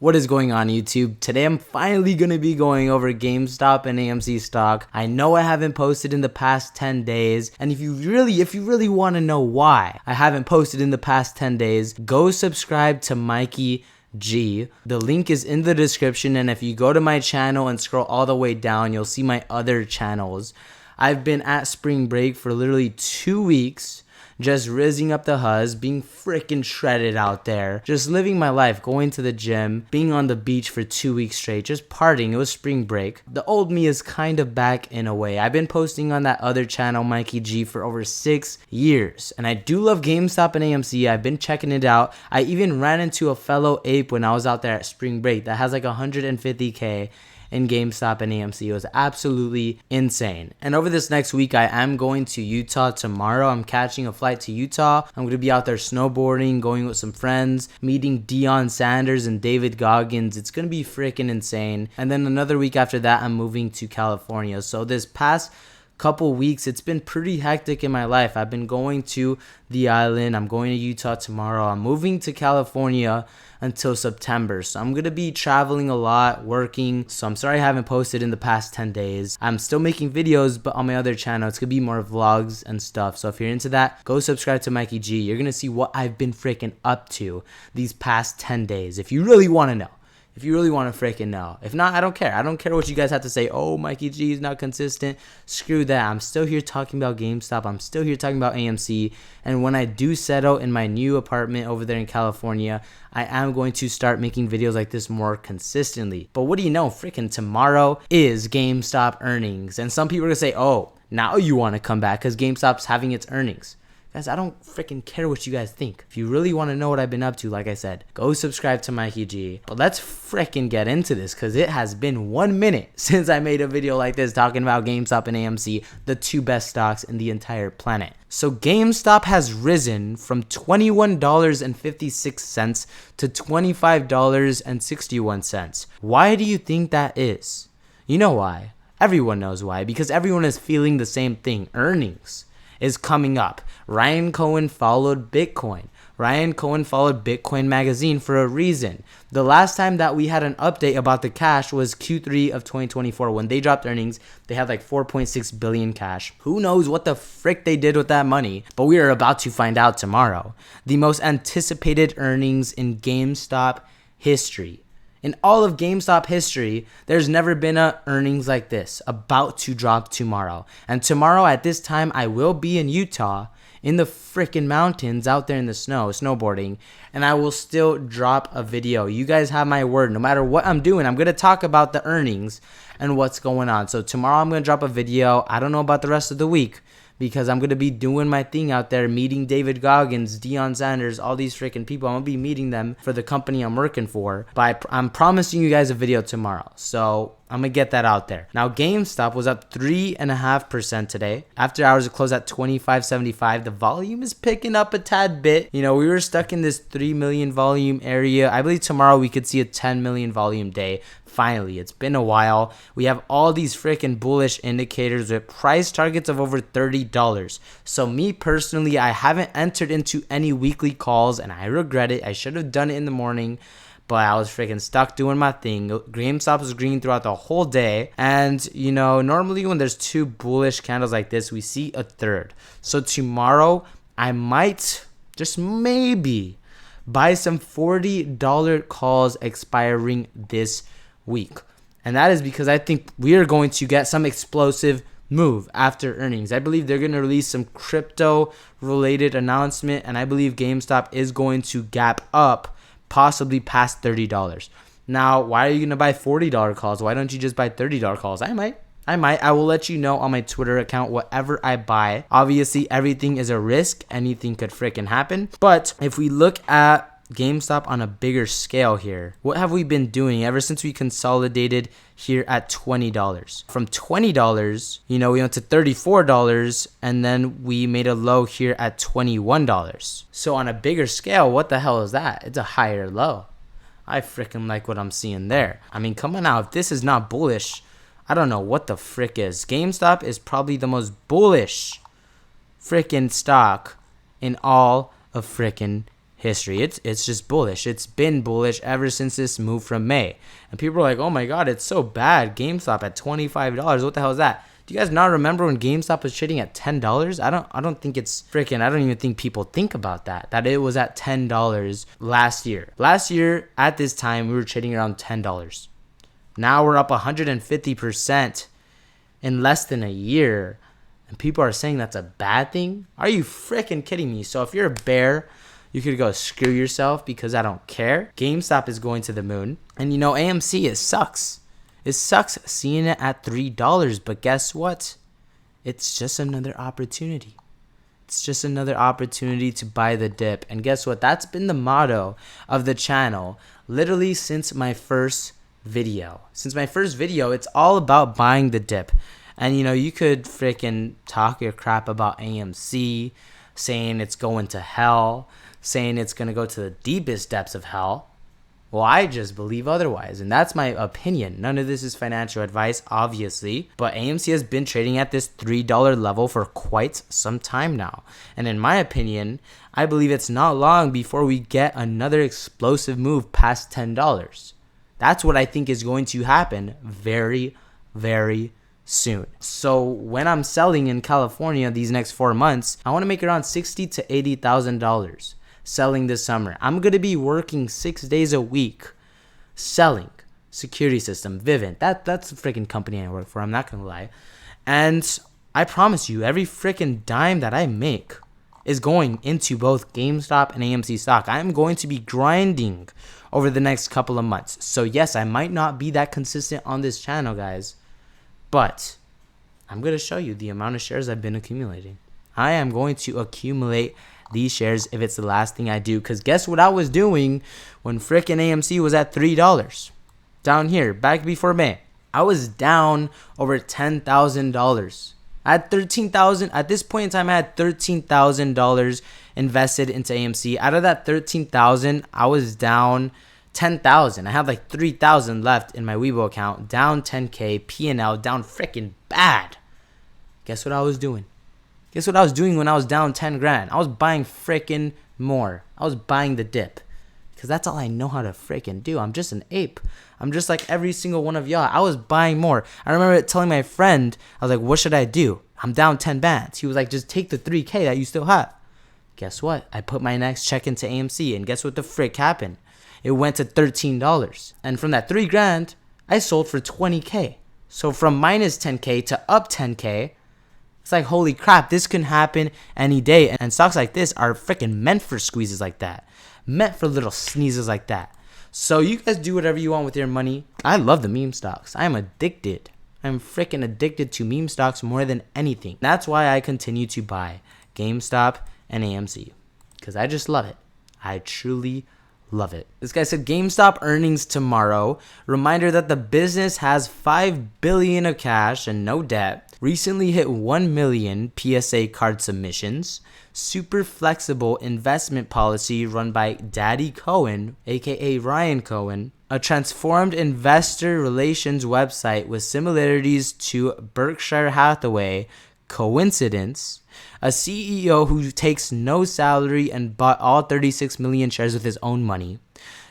What is going on YouTube? Today I'm finally going to be going over GameStop and AMC stock. I know I haven't posted in the past 10 days, and if you really want to know why I haven't posted in the past 10 days, go subscribe to Mikey G. The link is in the description, and if you go to my channel and scroll all the way down, you'll see my other channels. I've been at spring break for literally 2 weeks. Just rizzing up the huzz, being freaking shredded out there, just living my life, going to the gym, being on the beach for 2 weeks straight, just partying. It was spring break. The old me is kind of back in a way. I've been posting on that other channel, Mikey G, for over 6 years, and I do love GameStop and AMC. I've been checking it out. I even ran into a fellow ape when I was out there at spring break that has like 150K in GameStop and AMC. It was absolutely insane. And over this next week, I am going to Utah tomorrow. I'm catching a flight to Utah. I'm going to be out there snowboarding, going with some friends, meeting Deion Sanders and David Goggins. It's going to be freaking insane. And then another week after that, I'm moving to California. So this past couple weeks, it's been pretty hectic in my life. I've been going to the island. I'm going to Utah tomorrow. I'm moving to California until September. So I'm going to be traveling a lot, working. So I'm sorry I haven't posted in the past 10 days. I'm still making videos, but on my other channel, it's going to be more vlogs and stuff. So if you're into that, go subscribe to Mikey G. You're going to see what I've been freaking up to these past 10 days. If you really want to know. If you really want to freaking know. If not, I don't care. I don't care what you guys have to say. Oh, Mikey G is not consistent. Screw that. I'm still here talking about GameStop. I'm still here talking about AMC. And when I do settle in my new apartment over there in California, I am going to start making videos like this more consistently. But what do you know? Freaking tomorrow is GameStop earnings. And some people are going to say, oh, now you want to come back because GameStop's having its earnings. Guys, I don't freaking care what you guys think. If you really want to know what I've been up to, like I said, go subscribe to Mikey G. But let's freaking get into this because it has been 1 minute since I made a video like this talking about GameStop and AMC, the two best stocks in the entire planet. So GameStop has risen from $21.56 to $25.61. Why do you think that is? You know why. Everyone knows why. Because everyone is feeling the same thing. Earnings is coming up. Ryan Cohen followed Bitcoin. Ryan Cohen followed Bitcoin Magazine for a reason. The last time that we had an update about the cash was Q3 of 2024. When they dropped earnings, they had like 4.6 billion cash. Who knows what the frick they did with that money? But we are about to find out tomorrow. The most anticipated earnings in GameStop history. In all of GameStop history, there's never been a earnings like this, about to drop tomorrow. And tomorrow at this time, I will be in Utah, in the freaking mountains, out there in the snow, snowboarding, and I will still drop a video. You guys have my word. No matter what I'm doing, I'm going to talk about the earnings and what's going on. So tomorrow I'm going to drop a video. I don't know about the rest of the week, because I'm going to be doing my thing out there, meeting David Goggins, Deion Sanders, all these freaking people. I'm going to be meeting them for the company I'm working for. But I'm promising you guys a video tomorrow. So I'm going to get that out there. Now, GameStop was up 3.5% today. After hours, it closed at $25.75. The volume is picking up a tad bit. You know, we were stuck in this 3 million volume area. I believe tomorrow we could see a 10 million volume day. Finally, it's been a while. We have all these freaking bullish indicators with price targets of over $30. So me personally, I haven't entered into any weekly calls and I regret it. I should have done it in the morning, but I was freaking stuck doing my thing. GameStop was green throughout the whole day. And, you know, normally when there's two bullish candles like this, we see a third. So tomorrow, I might, just maybe, buy some $40 calls expiring this week. And that is because I think we are going to get some explosive move after earnings. I believe they're going to release some crypto related announcement, and I believe GameStop is going to gap up possibly past $30. Now, why are you going to buy $40 calls? Why don't you just buy $30 calls? I might. I will let you know on my Twitter account whatever I buy. Obviously, everything is a risk. Anything could freaking happen. But if we look at GameStop on a bigger scale here, what have we been doing ever since we consolidated here at $20? From $20, you know, we went to $34, and then we made a low here at $21. So on a bigger scale, what the hell is that? It's a higher low. I freaking like what I'm seeing there. I mean, come on now. If this is not bullish, I don't know what the frick is. GameStop is probably the most bullish freaking stock in all of freaking history. It's just bullish. It's been bullish ever since this move from May. And people are like, oh my God, it's so bad. GameStop at $25. What the hell is that? Do you guys not remember when GameStop was trading at $10? I don't think it's freaking, I don't even think people think about that it was at $10 last year. Last year at this time, we were trading around $10. Now we're up 150% in less than a year. And people are saying that's a bad thing? Are you freaking kidding me? So if you're a bear, you could go screw yourself because I don't care. GameStop is going to the moon. And AMC, it sucks. It sucks seeing it at $3. But guess what? It's just another opportunity. It's just another opportunity to buy the dip. And guess what? That's been the motto of the channel literally since my first video. Since my first video, it's all about buying the dip. And you could freaking talk your crap about AMC, saying it's going to hell, saying it's going to go to the deepest depths of hell. Well, I just believe otherwise, and that's my opinion. None of this is financial advice, obviously, but AMC has been trading at this $3 level for quite some time now. And in my opinion, I believe it's not long before we get another explosive move past $10. That's what I think is going to happen very, very soon. So when I'm selling in California these next 4 months, I want to make around $60,000 to $80,000 selling this summer. I'm going to be working 6 days a week selling security system, Vivint. That's the freaking company I work for. I'm not going to lie. And I promise you, every freaking dime that I make is going into both GameStop and AMC stock. I'm going to be grinding over the next couple of months. So yes, I might not be that consistent on this channel, guys, but I'm going to show you the amount of shares I've been accumulating. I am going to accumulate these shares if it's the last thing I do. Because guess what I was doing when frickin' AMC was at $3? Down here, back before May. I was down over $10,000. I had $13,000. At this point in time, I had $13,000 invested into AMC. Out of that $13,000, I was down $10,000. I had like $3,000 left in my Weibo account. Down $10K, P&L, down freaking bad. Guess what I was doing? Guess what I was doing when I was down 10 grand? I was buying freaking more. I was buying the dip. Because that's all I know how to freaking do. I'm just an ape. I'm just like every single one of y'all. I was buying more. I remember telling my friend, I was like, what should I do? I'm down 10 bands. He was like, just take the 3K that you still have. Guess what? I put my next check into AMC. And guess what the frick happened? It went to $13. And from that 3 grand, I sold for 20K. So from minus 10K to up 10K, it's like, holy crap, this can happen any day. And stocks like this are freaking meant for squeezes like that. Meant for little sneezes like that. So you guys do whatever you want with your money. I love the meme stocks. I am addicted. I'm freaking addicted to meme stocks more than anything. That's why I continue to buy GameStop and AMC. Because I just love it. I truly love it. This guy said GameStop earnings tomorrow. Reminder that the business has $5 billion of cash and no debt. Recently hit 1 million PSA card submissions. Super flexible investment policy run by Daddy Cohen, aka Ryan Cohen. A transformed investor relations website with similarities to Berkshire Hathaway. Coincidence? A CEO who takes no salary and bought all 36 million shares with his own money.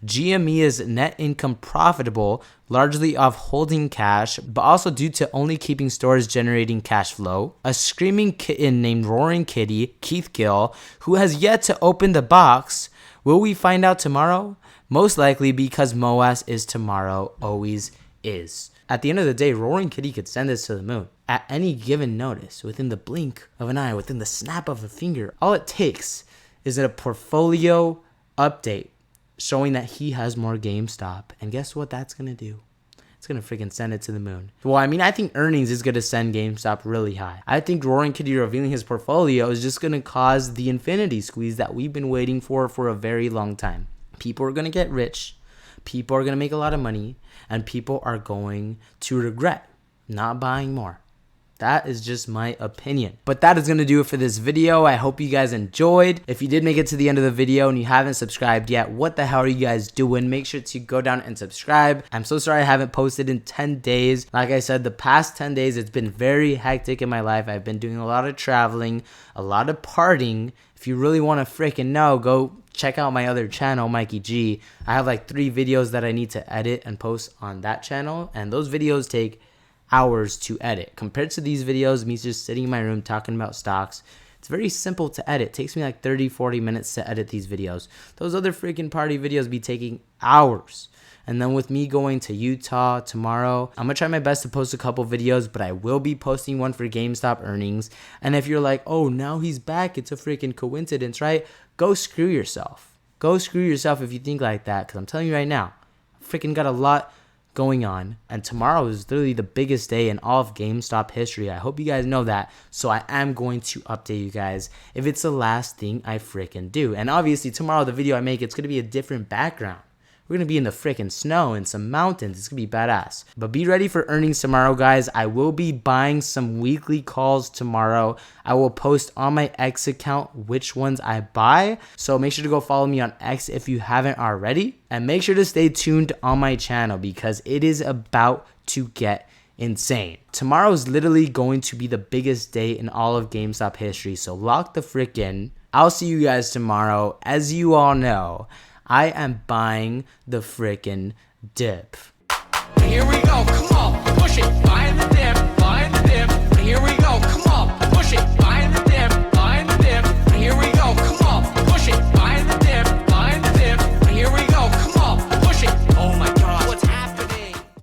GME is net income profitable, largely off holding cash, but also due to only keeping stores generating cash flow. A screaming kitten named Roaring Kitty, Keith Gill, who has yet to open the box. Will we find out tomorrow? Most likely, because Moass is tomorrow, always is. At the end of the day, Roaring Kitty could send this to the moon. At any given notice, within the blink of an eye, within the snap of a finger, all it takes is a portfolio update showing that he has more GameStop. And guess what that's going to do? It's going to freaking send it to the moon. Well, I mean, I think earnings is going to send GameStop really high. I think Roaring Kitty revealing his portfolio is just going to cause the infinity squeeze that we've been waiting for a very long time. People are going to get rich. People are going to make a lot of money. And people are going to regret not buying more. That is just my opinion. But that is going to do it for this video. I hope you guys enjoyed. If you did make it to the end of the video and you haven't subscribed yet, what the hell are you guys doing? Make sure to go down and subscribe. I'm so sorry I haven't posted in 10 days. Like I said, the past 10 days, it's been very hectic in my life. I've been doing a lot of traveling, a lot of partying. If you really want to freaking know, go check out my other channel, Mikey G. I have like 3 videos that I need to edit and post on that channel, and those videos take hours to edit. Compared to these videos, me just sitting in my room talking about stocks, it's very simple to edit. It takes me like 30-40 minutes to edit these videos. Those other freaking party videos be taking hours. And then with me going to Utah tomorrow, I'm gonna try my best to post a couple videos, but I will be posting one for GameStop earnings. And if you're like, oh, now he's back, it's a freaking coincidence, right? Go screw yourself. Go screw yourself if you think like that, because I'm telling you right now, I freaking got a lot going on, and tomorrow is literally the biggest day in all of GameStop history. I hope you guys know that, so I am going to update you guys if it's the last thing I freaking do. And obviously tomorrow, the video I make, it's gonna be a different background. We're going to be in the freaking snow and some mountains. It's going to be badass. But be ready for earnings tomorrow, guys. I will be buying some weekly calls tomorrow. I will post on my X account which ones I buy. So make sure to go follow me on X if you haven't already. And make sure to stay tuned on my channel because it is about to get insane. Tomorrow is literally going to be the biggest day in all of GameStop history. So lock the frick in. I'll see you guys tomorrow. As you all know, I am buying the frickin' dip. Here we go, come on, push it, buying the dip, here we go, come on, push it.